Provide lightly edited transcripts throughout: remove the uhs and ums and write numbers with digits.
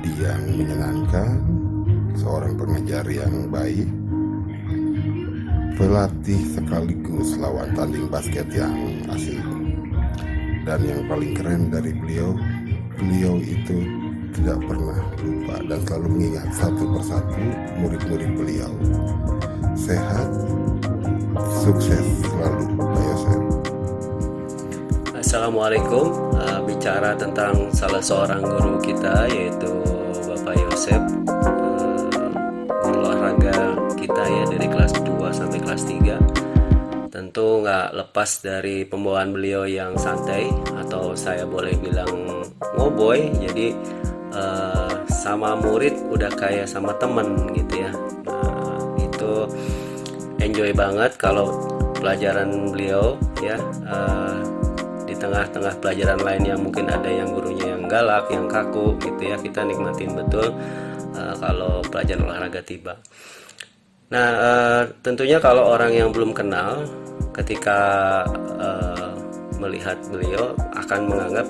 pribadi yang menyenangkan, seorang pengajar yang baik, pelatih sekaligus lawan tanding basket yang asik. Dan yang paling keren dari beliau itu tidak pernah lupa dan selalu mengingat satu persatu murid-murid beliau. Sehat, sukses selalu, Pak Yosep. Assalamualaikum. Bicara tentang salah seorang guru kita, yaitu Bapak Yosep, guru olahraga kita ya dari kelas 2 sampai kelas 3. Tentu nggak lepas dari pembawaan beliau yang santai, atau saya boleh bilang ngoboy. Jadi sama murid udah kayak sama temen gitu ya. Itu enjoy banget kalau pelajaran beliau ya. Di tengah-tengah pelajaran lain yang mungkin ada yang gurunya yang galak, yang kaku gitu ya, kita nikmatin betul kalau pelajaran olahraga tiba. Nah, tentunya kalau orang yang belum kenal, ketika melihat beliau akan menganggap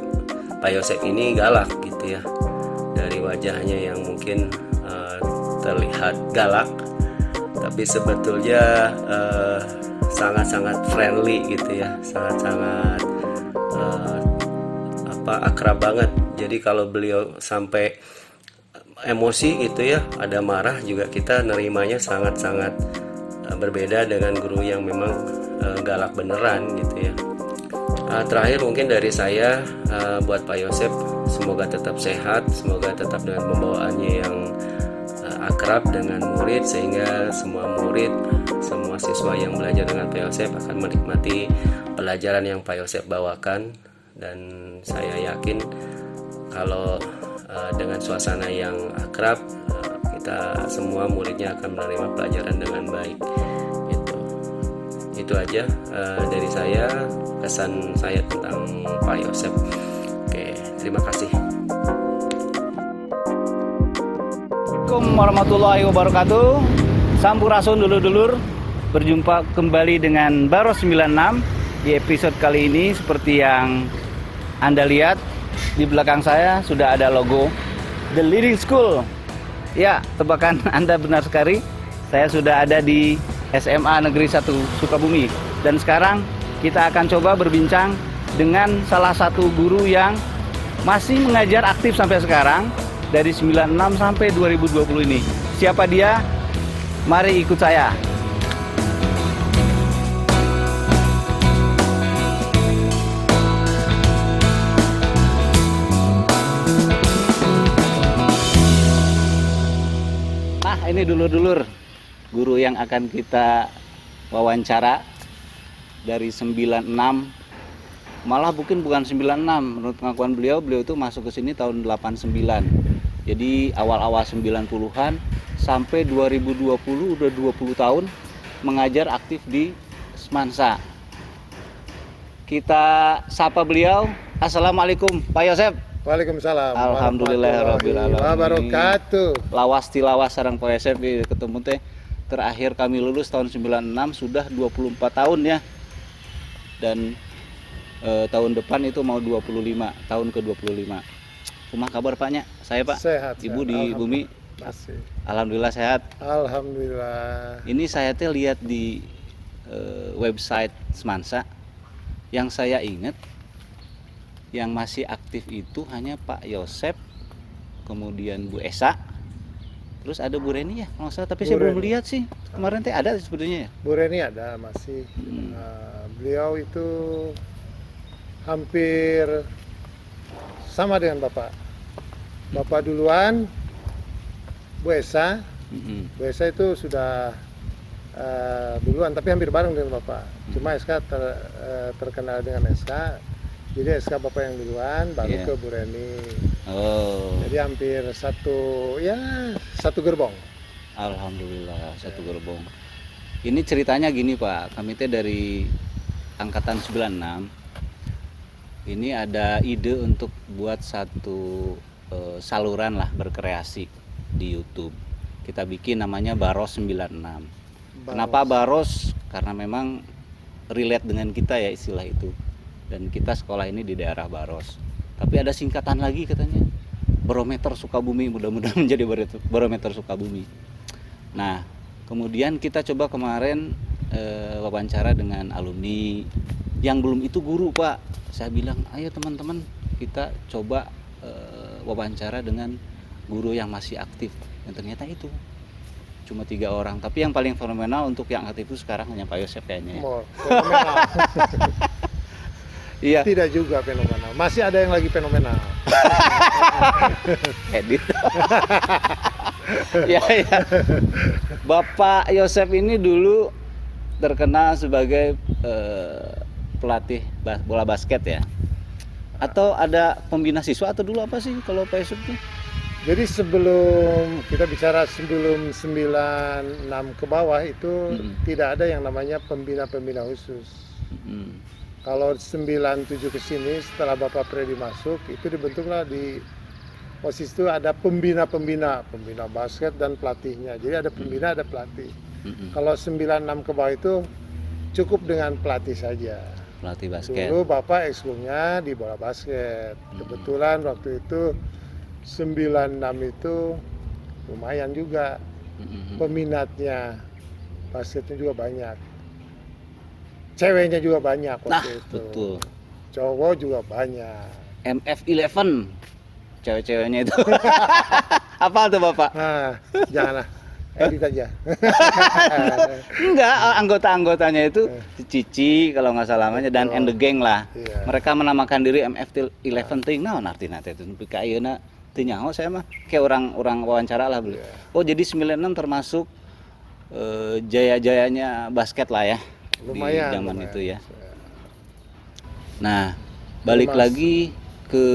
Pak Yosep ini galak gitu ya, dari wajahnya yang mungkin terlihat galak, tapi sebetulnya sangat-sangat friendly gitu ya, sangat-sangat akrab banget. Jadi kalau beliau sampai emosi gitu ya, ada marah juga, kita nerimanya sangat-sangat berbeda dengan guru yang memang galak beneran gitu ya. Terakhir mungkin dari saya, buat Pak Yosep, semoga tetap sehat, semoga tetap dengan pembawaannya yang akrab dengan murid, sehingga semua murid, semua siswa yang belajar dengan Pak Yosep akan menikmati pelajaran yang Pak Yosep bawakan. Dan saya yakin kalau dengan suasana yang akrab, kita semua muridnya akan menerima pelajaran dengan baik. Itu aja dari saya, pesan saya tentang Pak Yosep. Oke, terima kasih. Assalamualaikum warahmatullahi wabarakatuh. Sampurasun dulur-dulur. Berjumpa kembali dengan Baros 96 di episode kali ini. Seperti yang Anda lihat di belakang saya sudah ada logo The Leading School. Ya, tebakan Anda benar sekali. Saya sudah ada di SMA Negeri 1 Sukabumi. Dan sekarang kita akan coba berbincang dengan salah satu guru yang masih mengajar aktif sampai sekarang, dari 96 sampai 2020 ini. Siapa dia? Mari ikut saya. Nah, ini dulur-dulur, guru yang akan kita wawancara dari 96. Malah bukan 96, menurut pengakuan beliau itu masuk ke sini tahun 89. Jadi awal-awal 90-an sampai 2020 udah 20 tahun mengajar aktif di Semansa. Kita sapa beliau. Assalamualaikum Pak Yosep. Waalaikumsalam. Alhamdulillahirabbil alamin. Wabarakatuh. Lawas tilawas sareng Pak Yosep ketemu teh. Terakhir kami lulus tahun 96, sudah 24 tahun ya. Dan tahun depan itu mau 25, tahun ke-25. Kumaha kabar Paknya? Saya Pak. Sehat. Ibu di bumi? Masih. Alhamdulillah sehat. Alhamdulillah. Ini saya teh lihat di website Semansa. Yang saya ingat yang masih aktif itu hanya Pak Yosep, kemudian Bu Esa, terus ada Bu Reni ya kalau nggak salah, tapi saya belum lihat sih. Kemarin teh ada sebetulnya ya? Bu Reni ada masih. Beliau itu hampir sama dengan Bapak. Bapak duluan, Bu Esa. Bu Esa itu sudah duluan, tapi hampir bareng dengan Bapak. Cuma SK terkenal dengan SK. Jadi SK Bapak yang duluan, baru ke Bu Reni. Oh. Jadi hampir satu gerbong. Alhamdulillah, satu gerbong. Ini ceritanya gini Pak, kami teh dari angkatan 96. Ini ada ide untuk buat satu saluran lah berkreasi di YouTube. Kita bikin namanya Baros 96. Kenapa Baros? Karena memang relate dengan kita ya istilah itu. Dan kita sekolah ini di daerah Baros. Tapi ada singkatan lagi katanya, barometer Sukabumi, mudah-mudahan menjadi barometer Sukabumi. Nah, kemudian kita coba kemarin wawancara dengan alumni yang belum itu guru, Pak. Saya bilang, ayo teman-teman kita coba wawancara dengan guru yang masih aktif. Dan ternyata itu cuma 3 orang. Tapi yang paling fenomenal untuk yang aktif itu sekarang hanya Pak Yosef kayaknya. Ya. Fenomenal. Iya. Tidak juga fenomenal. Masih ada yang lagi fenomenal. Edit. Ya, ya. Bapak Yosef ini dulu terkenal sebagai pelatih bola basket ya. Atau ada pembina siswa atau dulu apa sih kalau Pak Yosef itu? Jadi sebelum kita bicara sebelum 96 ke bawah itu tidak ada yang namanya pembina-pembina khusus. Kalau 97 ke sini setelah Bapak Freddy masuk itu dibentuklah di OSIS itu ada pembina basket dan pelatihnya. Jadi ada pembina, ada pelatih. Kalau 96 ke bawah itu cukup dengan pelatih saja. Pelatih basket. Dulu Bapak ekskulnya di bola basket. Kebetulan waktu itu 96 itu lumayan juga peminatnya, basketnya juga banyak. Ceweknya juga banyak waktu itu. Betul. Cowok juga banyak. MF11 cewek-ceweknya itu. Apa tuh Bapak? Nah, janganlah. Edit aja. Enggak, anggota-anggotanya itu Cici kalau nggak salah namanya dan and the gang lah. Iya. Mereka menamakan diri MF11 ting. Nah, artinya itu kayeuna teu nyaho saya mah kayak orang wawancara lah beli. Oh, jadi 96 termasuk jaya-jayanya basket lah ya. Lumayan. Di zaman lumayan. itu ya. Nah, balik lagi ke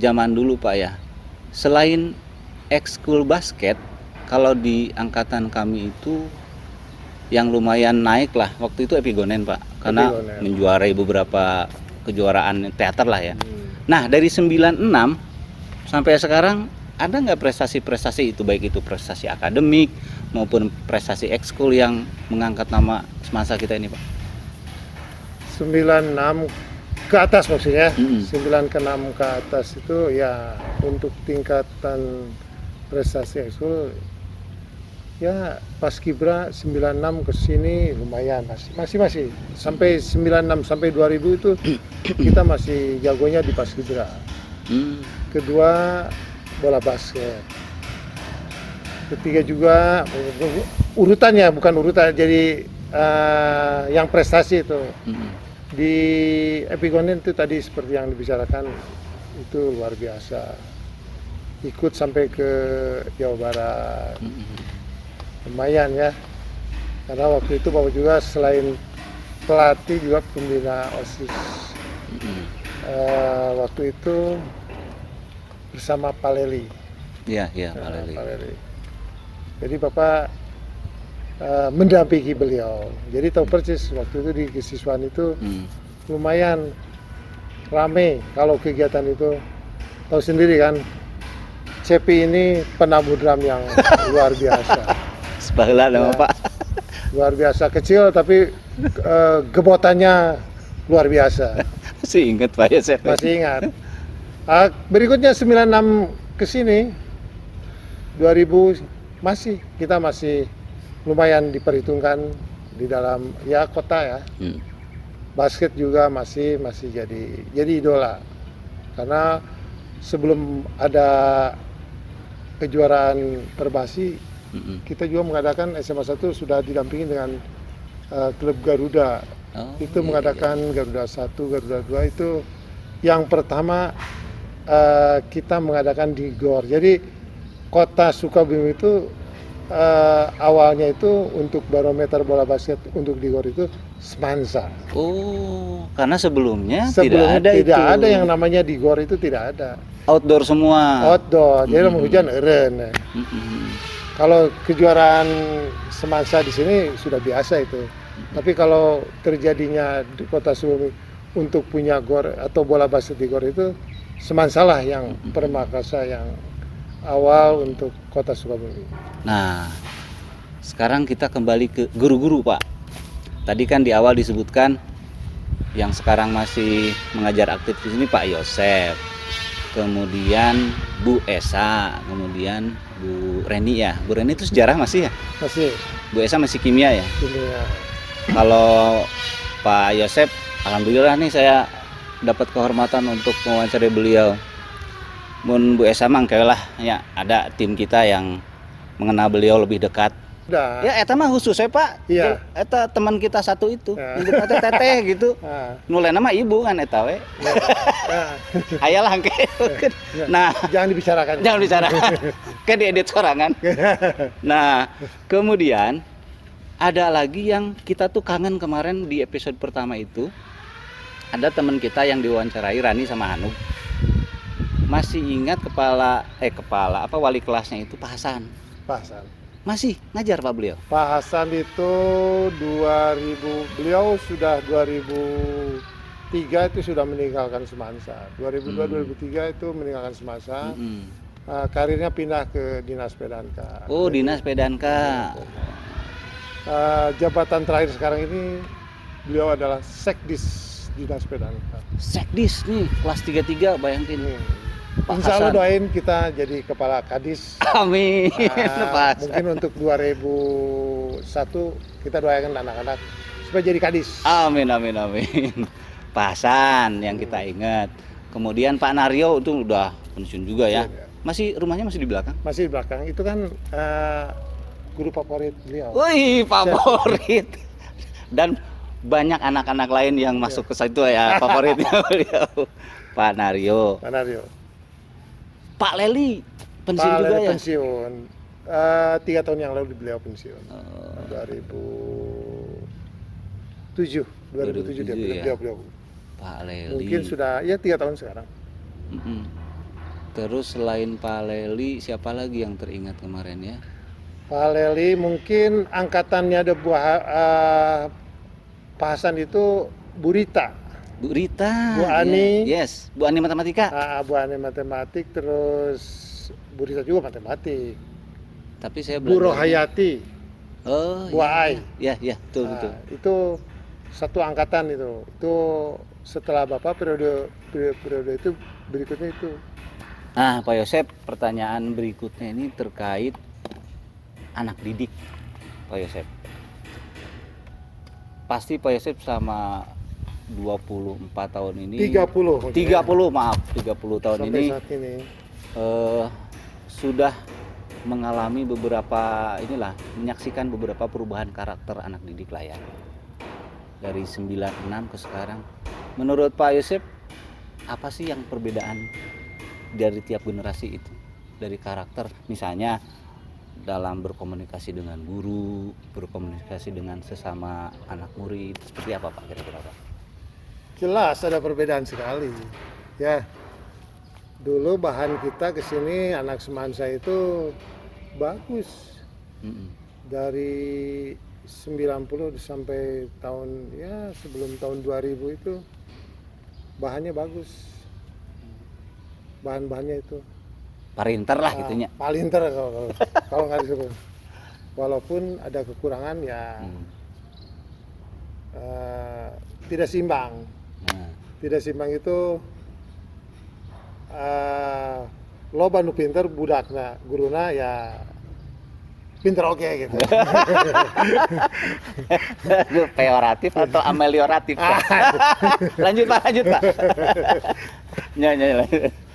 zaman dulu Pak ya. Selain ekskul basket, kalau di angkatan kami itu yang lumayan naik lah waktu itu Epigonen Pak, karena menjuarai beberapa kejuaraan teater lah ya. Nah, dari 96 sampai sekarang ada nggak prestasi-prestasi itu, baik itu prestasi akademik maupun prestasi ekskul yang mengangkat nama semasa kita ini Pak? 96 ke atas maksudnya. 9 ke 6 ke atas itu ya untuk tingkatan prestasi ekskul ya Paskibra 96 ke sini lumayan masih sampai 96 sampai 2000 itu kita masih jagonya di Paskibra. Kedua bola basket. Ketiga juga urutannya bukan urutan jadi yang prestasi itu. Di Epigonen itu tadi seperti yang dibicarakan itu luar biasa. Ikut sampai ke Jawa Barat. Lumayan ya. Karena waktu itu Bapak juga selain pelatih juga pembina OSIS. Waktu itu bersama Pak Leli. Iya, Pak Leli. Pak Leli. Jadi Bapak mendampingi beliau. Jadi tahu persis waktu itu di kesiswaan itu lumayan rame kalau kegiatan itu. Tahu sendiri kan, Cepi ini penabuh drum yang luar biasa. Sebaheula nama Pak. Luar biasa kecil tapi gebotannya luar biasa. Masih ingat Pak ya saya. Masih ingat. Berikutnya 96 ke sini 2000 kita masih lumayan diperhitungkan di dalam ya kota ya. Basket juga masih jadi idola. Karena sebelum ada kejuaraan Perbasi, kita juga mengadakan SMA 1 sudah didampingi dengan klub Garuda. Itu mengadakan Garuda 1, Garuda 2 itu yang pertama kita mengadakan di GOR. Jadi kota Sukabumi itu awalnya itu untuk barometer bola basket untuk di GOR itu Semansa. Oh, karena sebelumnya tidak ada yang namanya di GOR itu tidak ada. Outdoor semua. Outdoor, jadi hujan eren. Kalau kejuaraan Semansa di sini sudah biasa itu. Tapi kalau terjadinya di kota Sukabumi untuk punya GOR atau bola basket di GOR itu Semansa lah yang permakasa yang awal untuk kota Sukabumi. Nah, sekarang kita kembali ke guru-guru Pak. Tadi kan di awal disebutkan yang sekarang masih mengajar aktif di sini Pak Yosef. kemudian Bu Esa, kemudian Bu Reni ya. Bu Reni itu sejarah masih ya? Masih Bu Esa masih kimia ya? dunia. Kalau Pak Yosep, alhamdulillah nih saya dapat kehormatan untuk mewawancarai beliau. Mun Bu Esa mah lah ya, ada tim kita yang mengenal beliau lebih dekat. Udah. Ya eta mah khusus ya Pak. Iya. Eta teman kita satu itu. Ya. Yang kita teteh gitu. Nah, Nulena mah ibu kan eta we. nah, Ayalah engke. Nah, jangan dibicarakan. jangan bicara. Kan diedit sorangan. Nah, kemudian ada lagi yang kita tuh kangen kemarin di episode pertama itu. Ada teman kita yang diwawancarai, Rani sama Hanuk. Masih ingat wali kelasnya itu Pak Hasan. Pak Hasan. Masih ngajar Pak beliau. Pak Hasan itu 2000, beliau sudah 2003 itu sudah meninggalkan Semansa. 2002-2003 itu meninggalkan Semansa. Karirnya pindah ke Dinas Pedanka. Oh, Dinas Pedanka. Jabatan terakhir sekarang ini beliau adalah Sekdis Dinas Pedanka. Sekdis nih, kelas 33 bayangin. Pak Insya Allah Hasan. doain kita jadi kepala kadis. Amin. Pak Hasan. Mungkin untuk 2001 kita doakan anak-anak supaya jadi kadis. Amin. Pak Hasan yang kita ingat. Kemudian Pak Naryo itu udah pensiun juga ya. Iya. Rumahnya masih di belakang. Masih di belakang. Itu kan guru favorit beliau. Wih, favorit. Dan banyak anak-anak lain yang masuk ke situ ya, favoritnya beliau. Pak Naryo. Pak Naryo. Pak Leli pensiun Pak juga Leli ya. pensiun. 3 tahun yang lalu beliau pensiun. 2007 dia ya. beliau. Pak Leli. Mungkin sudah ya 3 tahun sekarang. Terus selain Pak Leli, siapa lagi yang teringat kemarin ya? Pak Leli mungkin angkatannya ada Pak Hasan itu Bu Rita. Bu Rita. Bu Ani. Yes, Bu Ani matematika. Bu Ani matematik, terus Bu Rita juga matematik. Tapi saya Bu belajar. Rohayati. Oh, Bu Ai. Ya, betul. Itu satu angkatan itu. Itu setelah Bapak periode itu berikutnya itu. Nah, Pak Yosep, pertanyaan berikutnya ini terkait anak didik, Pak Yosep. Pasti Pak Yosep sama 24 tahun ini 30 tahun sampai ini saat ini sudah mengalami menyaksikan beberapa perubahan karakter anak didik lah ya. Dari 96 ke sekarang. Menurut Pak Yosep, apa sih yang perbedaan dari tiap generasi itu? Dari karakter, misalnya dalam berkomunikasi dengan guru, berkomunikasi dengan sesama anak murid, seperti apa Pak kira-kira Pak? jelas ada perbedaan sekali. Ya, dulu bahan kita kesini anak Semansa itu bagus. Dari 90 sampai sebelum tahun 2000 itu bahannya bagus. Bahan-bahannya itu Parinter lah gitunya. palinter kalau nggak disebut. Walaupun ada kekurangan ya tidak seimbang. Tidak seimbang itu loba nu pinter budakna, guruna ya pinter oke gitu. Peoratif atau amelioratif Pak? lanjut Pak. Lanjut.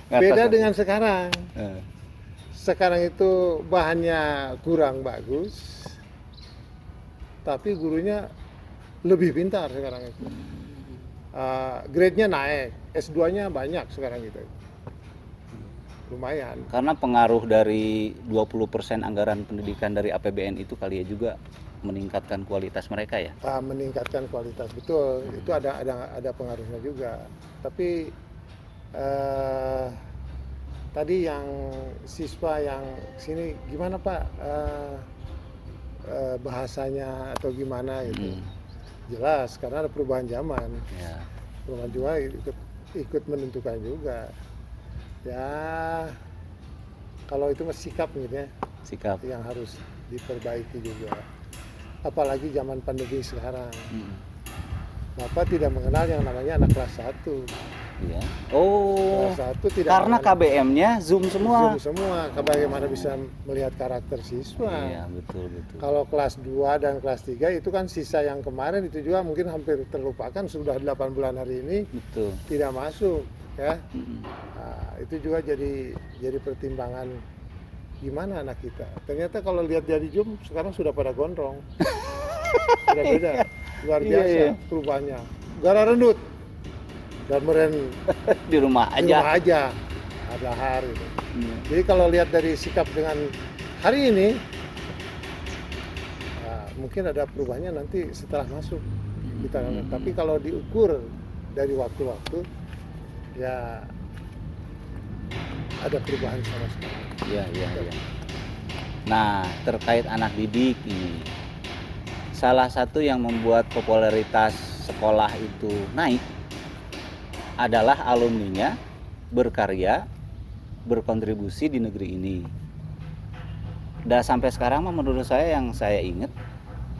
Beda dengan sekarang. Sekarang itu bahannya kurang bagus, tapi gurunya lebih pintar sekarang itu. Grade-nya naik, S2-nya banyak sekarang gitu. Lumayan. Karena pengaruh dari 20% anggaran pendidikan dari APBN itu kali ya juga meningkatkan kualitas mereka ya. Meningkatkan kualitas, betul. Itu ada pengaruhnya juga. Tapi tadi yang siswa yang sini gimana Pak bahasanya atau gimana gitu. Jelas karena ada perubahan zaman. Ya. Perubahan juga ikut menentukan juga. Ya kalau itu masih sikap gitu ya. Sikap Yang harus diperbaiki juga. Apalagi zaman pandemi sekarang. Bapak tidak mengenal yang namanya anak kelas 1. Iya. Oh. Kelas 1 tidak Karena mengenal. KBM-nya Zoom semua. Zoom semua, bagaimana bisa melihat karakter siswa. Iya, betul. Kalau kelas 2 dan kelas 3 itu kan sisa yang kemarin itu juga mungkin hampir terlupakan, sudah 8 bulan hari ini Betul. tidak masuk ya. Mm-mm. Nah, itu juga jadi pertimbangan gimana anak kita. Ternyata kalau lihat dari Zoom sekarang sudah pada gondrong. Sudah beda, luar Iya, biasa iya. perubahannya. Gara rendut dan meren Di rumah di aja. rumah aja ada hari. Iya. Jadi kalau lihat dari sikap dengan hari ini, ya, mungkin ada perubahannya nanti setelah masuk kita. Tapi kalau diukur dari waktu-waktu, ya ada perubahan sama sekali. Iya. Nah, terkait anak didik ini, salah satu yang membuat popularitas sekolah itu naik adalah alumninya berkarya, berkontribusi di negeri ini. Dan sampai sekarang mah menurut saya yang saya ingat,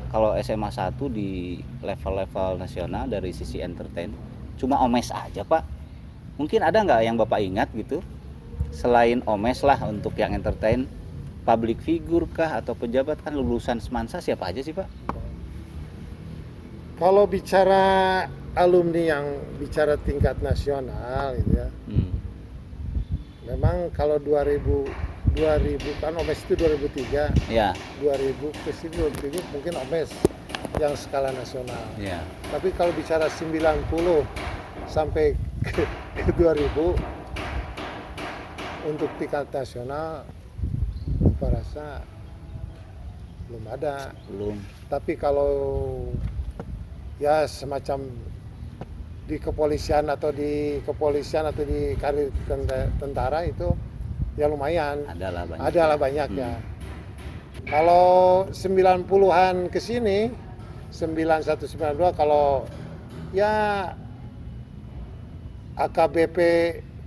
kalau SMA 1 di level-level nasional dari sisi entertain cuma Omes aja, Pak. Mungkin ada nggak yang Bapak ingat gitu? Selain Omes lah untuk yang entertain, public figure kah atau pejabat, kan lulusan Semansa siapa aja sih, Pak? Kalau bicara alumni yang bicara tingkat nasional gitu ya, memang kalau 2000 kan Omes itu 2003, Ya, 2000 ke sini 2003 mungkin Omes yang skala nasional. ya. Tapi kalau bicara 90 sampai ke 2000 untuk tingkat nasional, saya rasa belum ada. Belum. Tapi kalau ya semacam di kepolisian atau di karir tentara itu ya lumayan. Adalah banyak. Adalah banyak ya. Kalau 90-an ke sini 91 92 kalau ya AKBP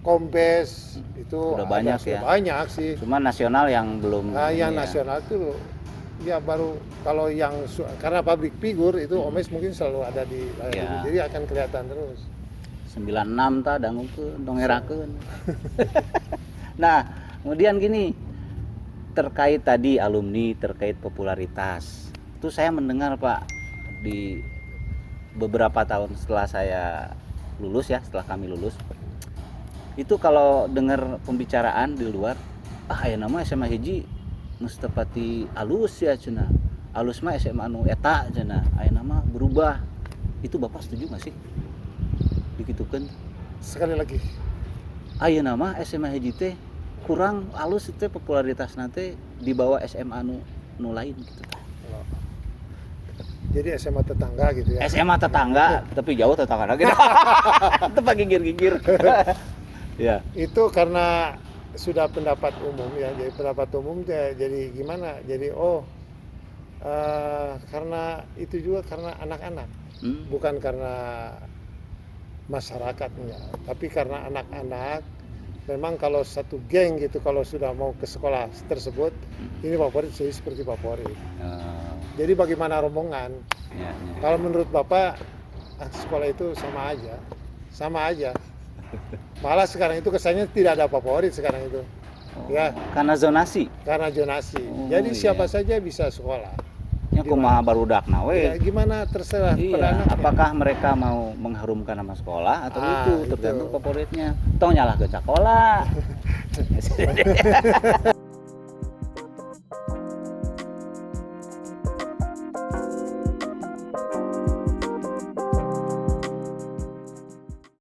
Kombes itu Udah banyak sudah ya. banyak sih. Cuma nasional yang belum. Nah, yang ini ya. nasional itu ya baru kalau yang karena public figure itu Omes mungkin selalu ada di layar Ya. TV, jadi akan kelihatan terus. 96 ta dangukeun dongerakeun. Nah, kemudian gini, terkait tadi alumni, terkait popularitas. Itu saya mendengar, Pak, di beberapa tahun setelah saya lulus ya, setelah kami lulus. Itu kalau dengar pembicaraan di luar, aya nama SMA hiji geus tepati alus ya cenah. Alus mah SMA anu eta cenah. Aya nama berubah. Itu Bapak setuju nggak sih? Dikitukeun. Sekali lagi, Aya nama SMA hiji teh kurang alus teh popularitas nanti di bawah SMA nu lain gitu tah. jadi SMA tetangga gitu ya. SMA tetangga tapi jauh tetangga lagi. Tempat gigir-gigir. Ya. Itu karena sudah pendapat umum ya, jadi pendapat umum jadi gimana? Jadi karena itu juga karena anak-anak, bukan karena masyarakatnya, tapi karena anak-anak. Memang kalau satu geng gitu, kalau sudah mau ke sekolah tersebut, ini favorit jadi seperti favorit. Jadi bagaimana rombongan? Ya. Kalau menurut Bapak, sekolah itu sama aja. Malah sekarang itu kesannya tidak ada favorit sekarang itu. Ya, Karena zonasi. karena zonasi. Oh, Jadi siapa iya. saja bisa sekolah. Ya kumaha barudakna Ya, we. gimana terserah pada Iya, anaknya. apakah mereka mau mengharumkan nama sekolah atau itu itu. tergantung favoritnya. Tong nyalah ke sekolah.